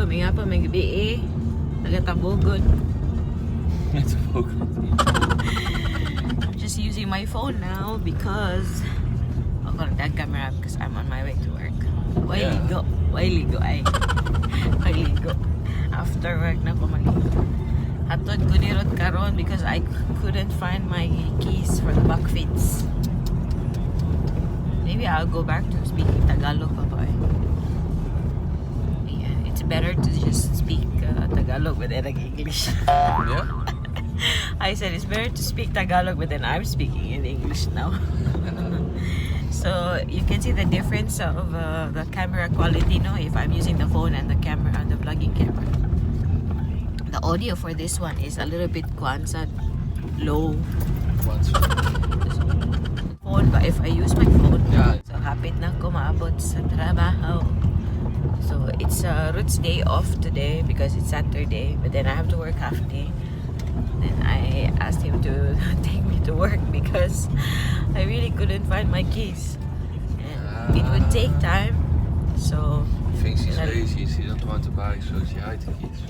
may nga pa may gabi nagatabogon. I'm just using my phone now because I'm gonna tag camera because I'm on my way to work. Why ligo ay. Why ligo. After work na ko maligo. Hatod ko ni Rod karon because I couldn't find my keys for the back fits. Maybe I'll go back to speaking Tagalog, Papa. Yeah, it's better to just speak Tagalog but then English. Yeah? I said it's better to speak Tagalog but then I'm speaking in English now. So you can see the difference of the camera quality, no? If I'm using the phone and the camera and the vlogging camera. The audio for this one is a little bit low. Phone, but if I use my phone, so hapit na ko maabot sa trabaho. So it's Ruth's day off today because it's Saturday, but then I have to work half day. And I asked him to take me to work because I really couldn't find my keys. And it would take time. So Thinks he's lazy, he doesn't want to buy society keys.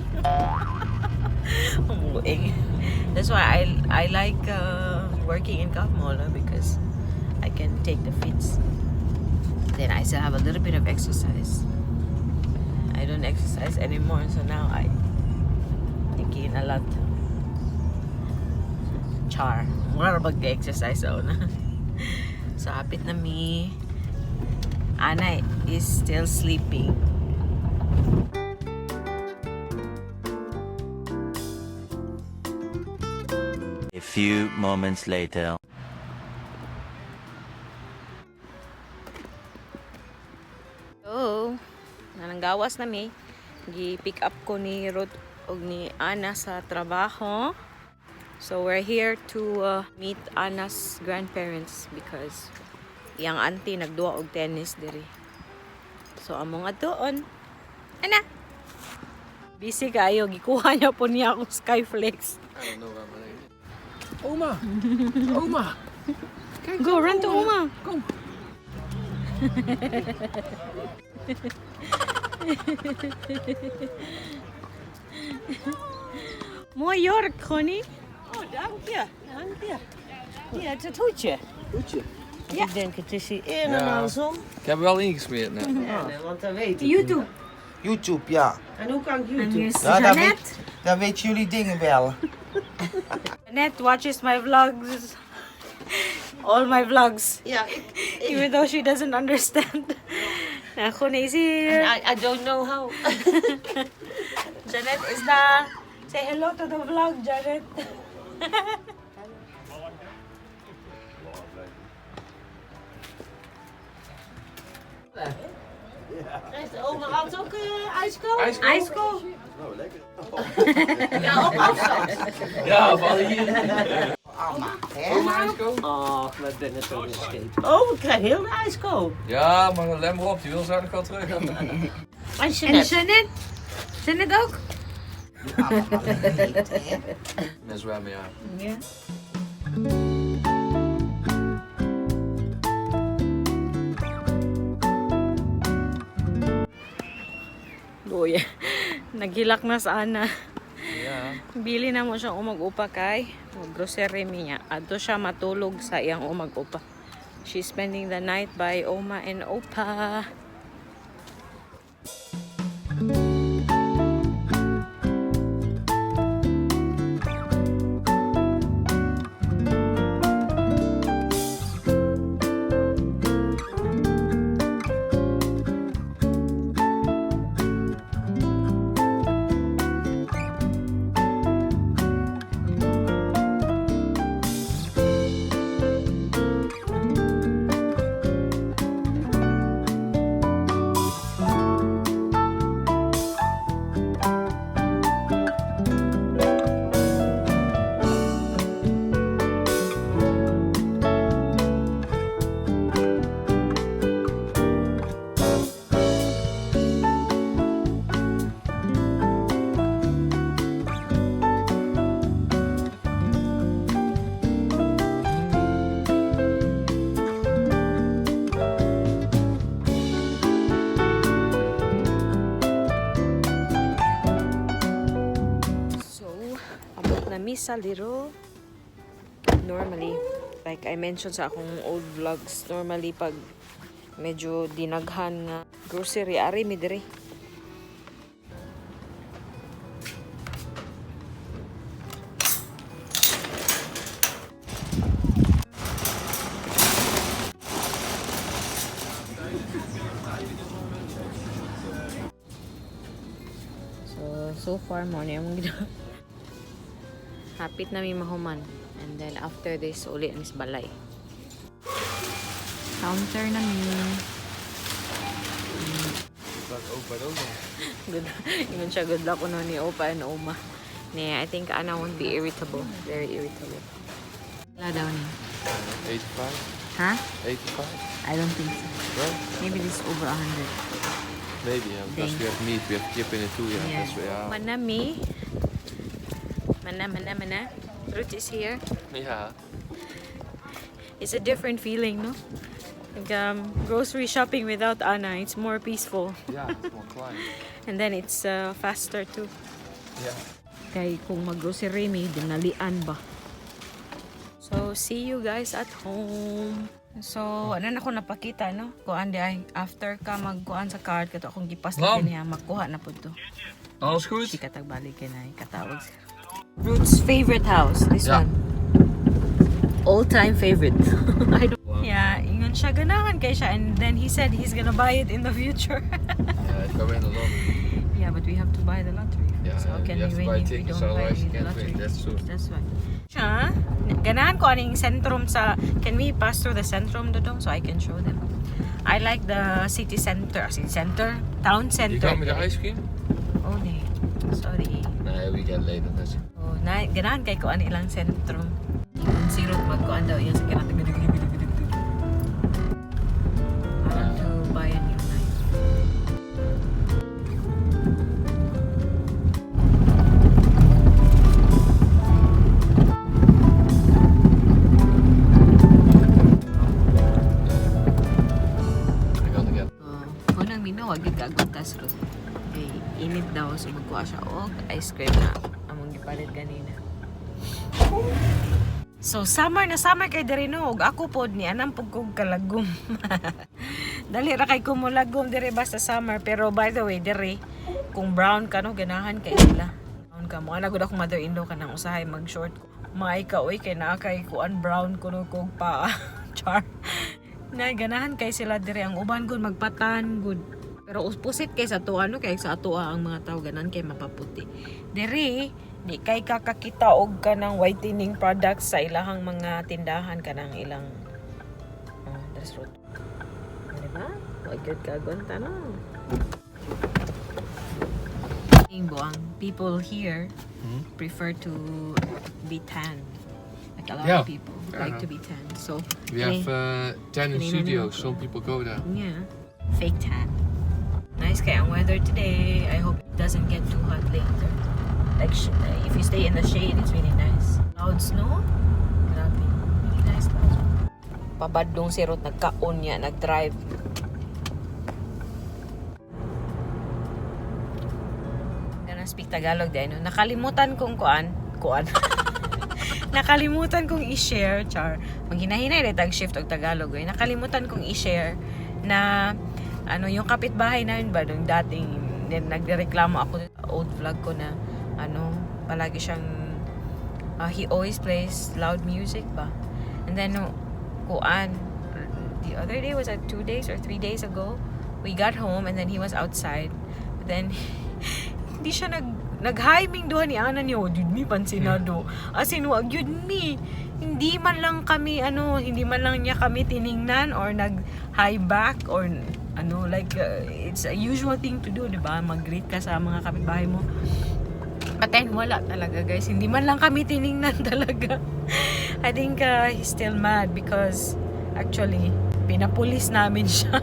That's why I like working in Kapmola because I can take the fits. Then I still have a little bit of exercise. I don't exercise anymore, so now I gain a lot. Char. Mura mag-exercise na. So hapit na mi. Ana is still sleeping. A few moments later. So, nananggawas na mi. Gi-pick up ko ni Ruth og ni Ana sa trabaho. So we're here to meet Ana's grandparents because iyang auntie nagduwa og tennis diri. So among adoon. Ana. Busy kayo, gikuha niya po niya akong Skyflex. I don't know where my name is. Oma! Oma! Go, run to Oma. Go! Mooi jurk, Connie. Oh, dank je. Dank je. Ja, het is het hoedje. Hoedje? Ja. Ik denk het is hier in en andersom. Ik heb er wel ingesmeerd net. Ja, nee, want dan weet ik. YouTube. YouTube, ja. En hoe kan ik En YouTube? hier is Ja, Jeannette. daar weten jullie dingen wel. Jeannette watches my vlogs. All my vlogs. Ja, Even though she doesn't understand. Nou, Connie is here. I don't know how. Jeannette is there. Say hello to the vlog, Jeannette. Heeft oma had ook ijskool? IJskool. Ja, op afstand. Ja, van hier. Oma, ijskool? Oh, we ben het zo geschreven. Oh, we krijgen heel de ijskool. Ja, maar let maar op, die wil zo nog wel terug. En En Jeannette. Jeannette? Jeannette ook? Met zwemmen, ja. Ja. Boy, naghilak na sa Ana. Ja. Bili na mo siyang umag-upa kay grocery niya. Adto siya matulog sa iyang umag-upa. She's spending the night by Oma and Opa. is a little normally, like I mentioned sa akong old vlogs, normally pag medyo dinaghan nga grocery, ari mi diri. So far mo na yung hapit na mi mahuman. And then after this, uli anis balay. Counter na mi. Good. Ingon siya, good luck kuno ni Opa and Oma. I think Anna won't be irritable. Very irritable. Wala daw ni. 85? Huh? 85? I don't think so. Right? Maybe this is over 100. Maybe, yeah, because we have meat, we have kip in it too, yeah. Yeah. That's why, yeah. Manami. Mana. Ruth is here. Yeah. It's a different feeling, no? Like, grocery shopping without Anna, it's more peaceful. Yeah, it's more quiet. And then it's faster too. Yeah. Kay kung mag-grocery may dinalian ba. So, see you guys at home. So, ano na ko napakita, no? Kuan di ay, after ka magkuan sa card, kato akong gipas na niya, magkuha na po to. Alles goed? Si katagbalik na katawag. Ruth's favorite house, this Yeah. one. All-time favorite. I don't. Yeah, ingon siya ganahan kay siya, and then he said he's gonna buy it in the future. Yeah, if I win a lottery. Yeah, but we have to buy the lottery. Yeah, So can you we have to win buy if we tickets, don't buy otherwise you the can't lottery? win, that's true. That's why. Siya, ganahan ko aning sentrum sa, can we pass through the centrum dodong so I can show them? I like the city center, town center. You got me the ice cream? Oh, nee. Sorry. Nee, we get later. That's it. Oh, ganahan kay ko ani ilang sentrum. Yung sirot magkuan daw yan sa kinatag. I want to buy a new knife. I gotta get. Unang minawag gagawin kasro. Okay, init daw so magkuha siya og ice cream na among gipalit ganina. So summer na summer kay diri no ug ako pod ni anang pug kog kalagom. Dali ra kay ko mo lagom diri basta summer, pero by the way diri kung brown ka no ganahan kay sila. Brown ka mo ana gud ako mother-in-law kanang usahay mag short ko. Maay ka oy kay naa kay kuan brown kuno kog pa. Char. Na ganahan kay sila diri ang uban gud magpatan gud. Pero opposite kay sa tuwa no kay sa atuwa ang mga tao ganan kay mapaputi. Diri di kay kakakita og kanang whitening products sa ilahang mga tindahan kanang ilang dress road. Di ba? Wag gyud kagonta no. Ang people here prefer to be tan. Like a lot of people like to be tan. So We have tan in studio. Some people go there. yeah, fake tan. Nice kaya ang weather today. I hope it doesn't get too hot later. Like if you stay in the shade, it's really nice. Cloud snow, grabe, really nice clouds. Pabadlong si Ruth nagkaon niya, nag-drive. Gonna speak Tagalog din. No? Nakalimutan kong kuan. Nakalimutan kong i-share, char. Maghinahinay rin tag-shift og Tagalog. Eh. Nakalimutan kong i-share na ano yung kapitbahay namin ba nung dating nagreklamo ako old vlog ko na ano palagi siyang he always plays loud music ba, and then kuan the other day was like 2 days or 3 days ago we got home and then he was outside, but then hindi siya nag-himing doon ni Ana niyo jud mi pansinado asin wag jud mi hindi man lang kami hindi man lang niya kami tiningnan or nag-hi back or like it's a usual thing to do, 'di ba? Mag-greet ka sa mga kapitbahay mo. But then wala talaga, guys. Hindi man lang kami tiningnan talaga. I think he's still mad because actually pinapulis namin siya.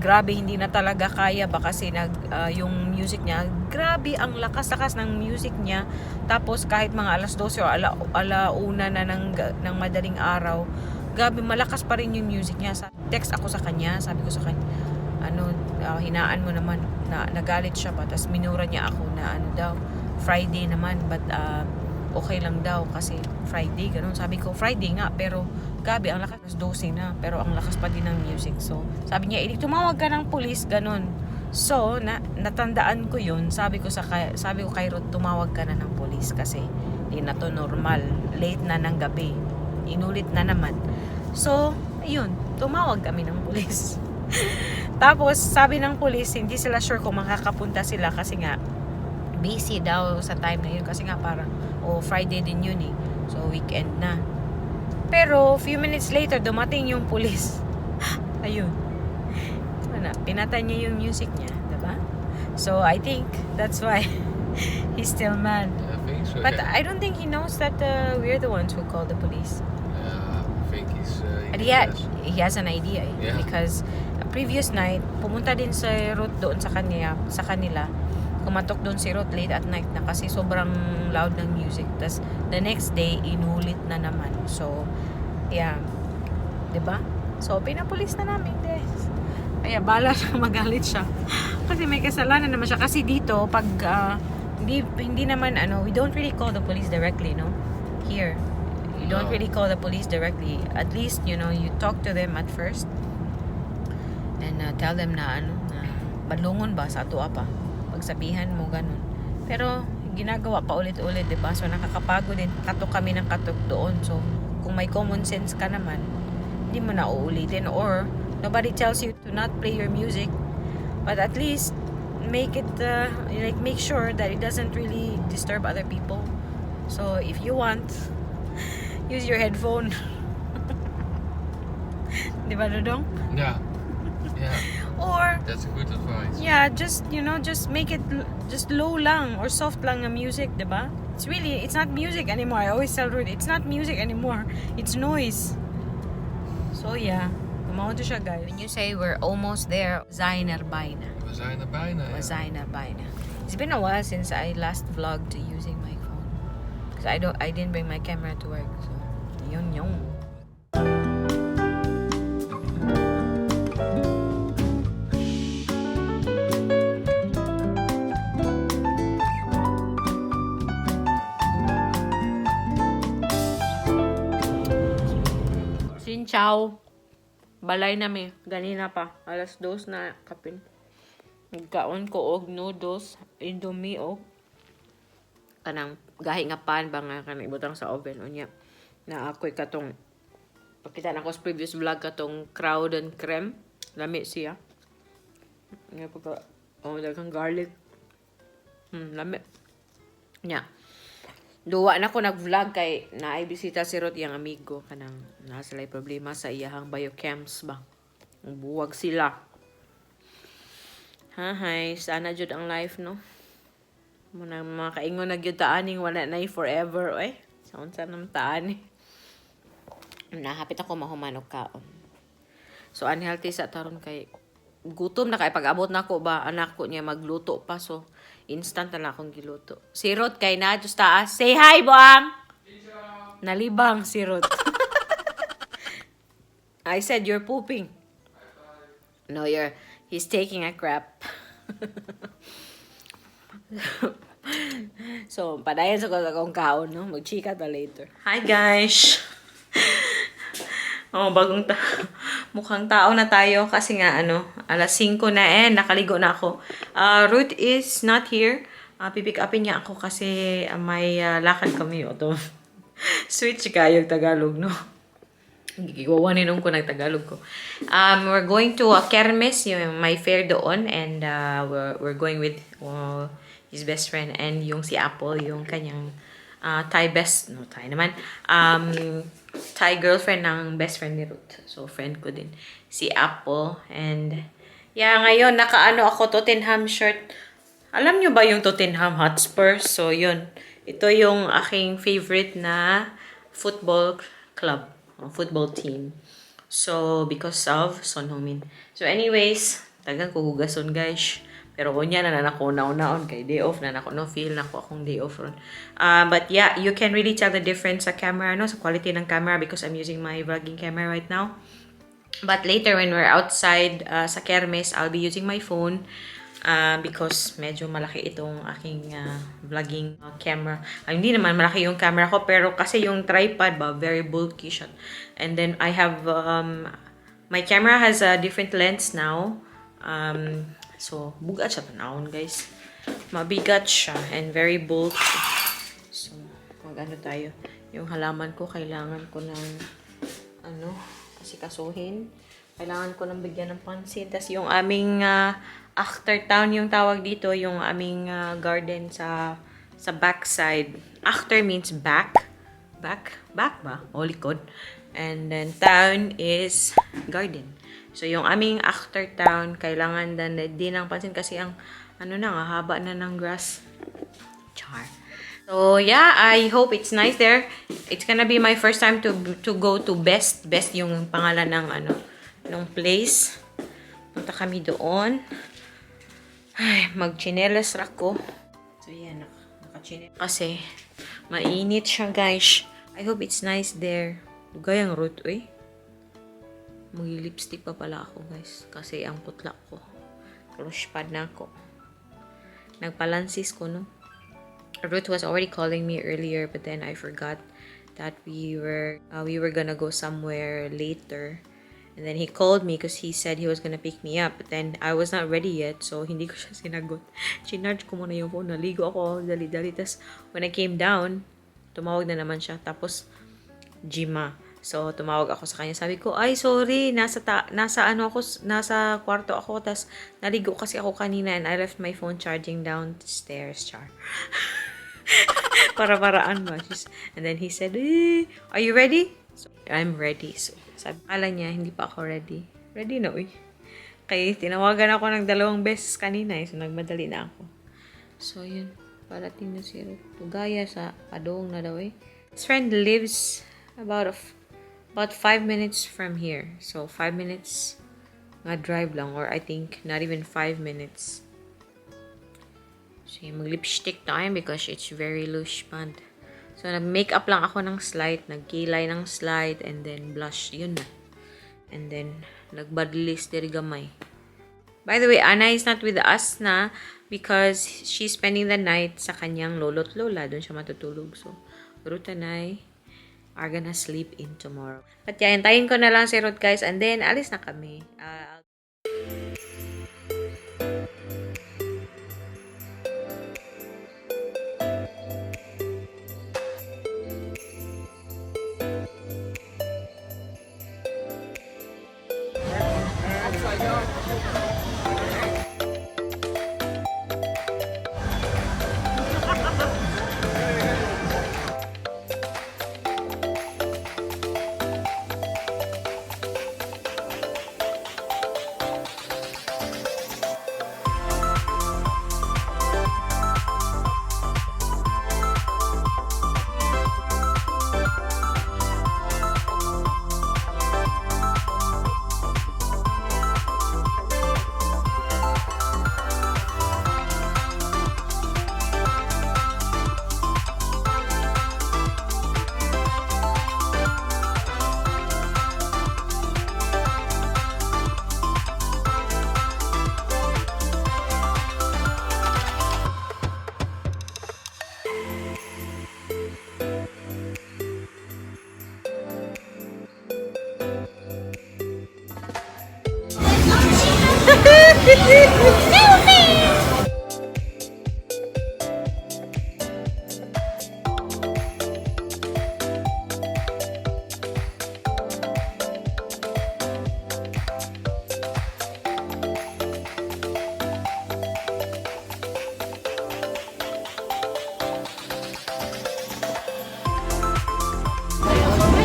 Grabe, hindi na talaga kaya ba kasi yung music niya, grabe ang lakas-lakas ng music niya. Tapos kahit mga alas 12 o alauna na ng madaling araw, grabe malakas pa rin yung music niya. Text ako sa kanya, sabi ko sa kanya, hinaan mo naman na nagalit siya pa. Tapos minura niya ako na daw, Friday naman, but okay lang daw kasi Friday, ganun. Sabi ko, Friday nga, pero gabi, ang lakas 12 na, pero ang lakas pa din ng music. So, sabi niya, tumawag ka ng pulis, ganun. So, natandaan ko yun. Sabi ko kay Ruth, tumawag ka na ng pulis kasi di na to normal. Late na ng gabi. Inulit na naman. So, ayun, tumawag kami ng pulis. Tapos, sabi ng pulis, hindi sila sure kung makakapunta sila kasi nga, busy daw sa time na yun. Kasi nga parang, Friday din yun eh. So, weekend na. Pero, few minutes later, dumating yung pulis. Ayun. Pinatay niya yung music niya, diba? So, I think that's why he's still mad. I think so, But yeah. I don't think he knows that we're the ones who called the police. I think he's... And he has an idea eh. Yeah. Because previous night, pumunta din si Ruth doon sa kanila. Kumatok doon si Ruth late at night na kasi sobrang loud ng music. Tapos the next day, inulit na naman. So, yeah. Diba? So, pinapulis na namin, guys. Kaya bala siya, magalit siya. Kasi may kasalanan naman siya. Kasi dito, pag hindi naman, we don't really call the police directly, no? Here. You don't really call the police directly. At least, you talk to them at first. And tell them na, madlungon ba sa atua pa. Pagsabihan mo, ganun. Pero, ginagawa pa ulit-ulit, diba? So, nakakapagod din. Katok kami ng katok doon. So, kung may common sense ka naman, hindi mo na uulitin. Or, nobody tells you to not play your music. But at least, make it, make sure that it doesn't really disturb other people. So, if you want, use your headphone. Diba, Dodong? Yeah. Yeah. Or, That's a good advice. yeah, just make it just low lang or soft lang ang music, diba? It's not music anymore. I always tell Ruth, it's not music anymore. It's noise. So yeah, tumawa siya, guys. When you say we're almost there, we zijn er bijna. We zijn er bijna. We zijn er bijna. It's been a while since I last vlogged using my phone. Because I didn't bring my camera to work. So, yun. Ciao. Balay nami. Ganina pa. Alas 2 na kapin. Nagkaon ko og noodles, indomie og kanang gahi nga pan ba nga kanang ibutang sa oven unya. Na ako'y katong pakita na ko sa previous vlog katong crowd and creme. Lami siya. Nga pagka daghang garlic. Lami. Nya. Duwa na ko nag-vlog kay naay bisita si Ruth yang amigo kanang nasa lay problema sa iyahang biocams ba. Buwag sila. Hay, sana jud ang life no. Muna mga kaingon na gyud taaning wala na forever oy. Sa unsa nang taani. Nahapit ako mahuman og kaon. So unhealthy sa taron kay gutom na kay pag-abot nako ba anak ko niya magluto pa so instant na akong giluto. Si Ruth kay na just taas. Say hi, Boang! Nalibang si Ruth. I said you're pooping. No, he's taking a crap. So, padayon sa kong kaon, no? Mag-chika ta later. Hi, guys! Mukhang tao na tayo kasi nga alas 5 na nakaligo na ako. Ruth is not here. Pipick upin niya ako kasi may lakad kami. Switch kayo Tagalog, no? Gigawanin ko ng Tagalog ko. We're going to a kermis, yung my fair doon, and we're going with his best friend and yung si Apple, yung kanyang Thai naman. Thai girlfriend ng best friend ni Ruth. So, friend ko din. Si Apple. And, yeah, ngayon, nakaano ako, Tottenham shirt. Alam nyo ba yung Tottenham Hotspur? So, yun. Ito yung aking favorite na football club. Football team. So, because of Son Heung-min. So, anyways, tagang kuhugason, guys. Pero kunya na ako naon kay day off na ako no feel na ako akong day off ron. But yeah, you can really tell the difference sa camera sa quality ng camera because I'm using my vlogging camera right now. But later when we're outside sa kermes, I'll be using my phone. because medyo malaki itong aking vlogging camera. Hindi naman malaki yung camera ko, pero kasi yung tripod ba, very bulky siya. And then I have, my camera has a different lens now. So, bugat siya tanawon, guys. Mabigat siya and very bulky. So, mag-ano tayo. Yung halaman ko, kailangan ko ng, asikasuhin. Kailangan ko ng bigyan ng pansin. Tapos yung aming after town yung tawag dito, yung aming garden sa backside. After means back. Back ba? O likod. And then town is garden. So yung aming after town, kailangan din ng pansin kasi ang haba na ng grass. Char. So yeah, I hope it's nice there. It's gonna be my first time to go to Best yung pangalan ng place. Punta kami doon. Ay, mag-chinelas ko. So, yan. Naka-chinelas. Kasi, mainit siya, guys. I hope it's nice there. Dugay ang root, eh. Mag-lipstick pa pala ako, guys. Kasi ang putla ko. Crush pad na ako. Nagpalansis ko, no? Ruth was already calling me earlier, but then I forgot that we were gonna go somewhere later. And then he called me because he said he was gonna pick me up. But then I was not ready yet, so hindi ko siya sinagot. Chinarge ko muna yung phone. Naligo ako, dali-dali. Tapos when I came down, tumawag na naman siya. Tapos, Jima. So, tumawag ako sa kanya. Sabi ko, ay, sorry, nasa kwarto ako. Tapos, naligo kasi ako kanina and I left my phone charging downstairs, char. Para-paraan ba? And then he said, are you ready? So, I'm ready. So, sabi niya, hindi pa ako ready. Ready na, uy. Kaya tinawagan ako ng 2 beses kanina, so nagmadali na ako. So, yun. Parating na si Ruth. Tugaya sa Padong na daw, eh. His friend lives about 5 minutes from here. So, 5 minutes nga drive lang, or I think not even 5 minutes. So, mag-lipstick time because it's very loose pad. So, nag-makeup lang ako ng slight, nagkilay ng slight, and then blush, yun na. And then, nagbadlis diri gamay. By the way, Anna is not with us na because she's spending the night sa kanyang lolo't lola. Doon siya matutulog. So, Ruth and I are gonna sleep in tomorrow. At yan, hintayin ko na lang si Ruth, guys, and then, alis na kami.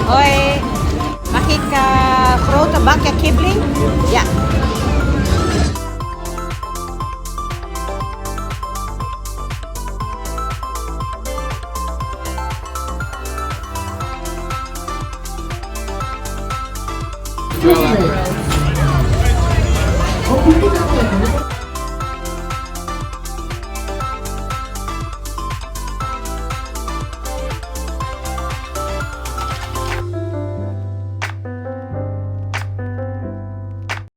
Oi, makika Frota baka kibling? Ja.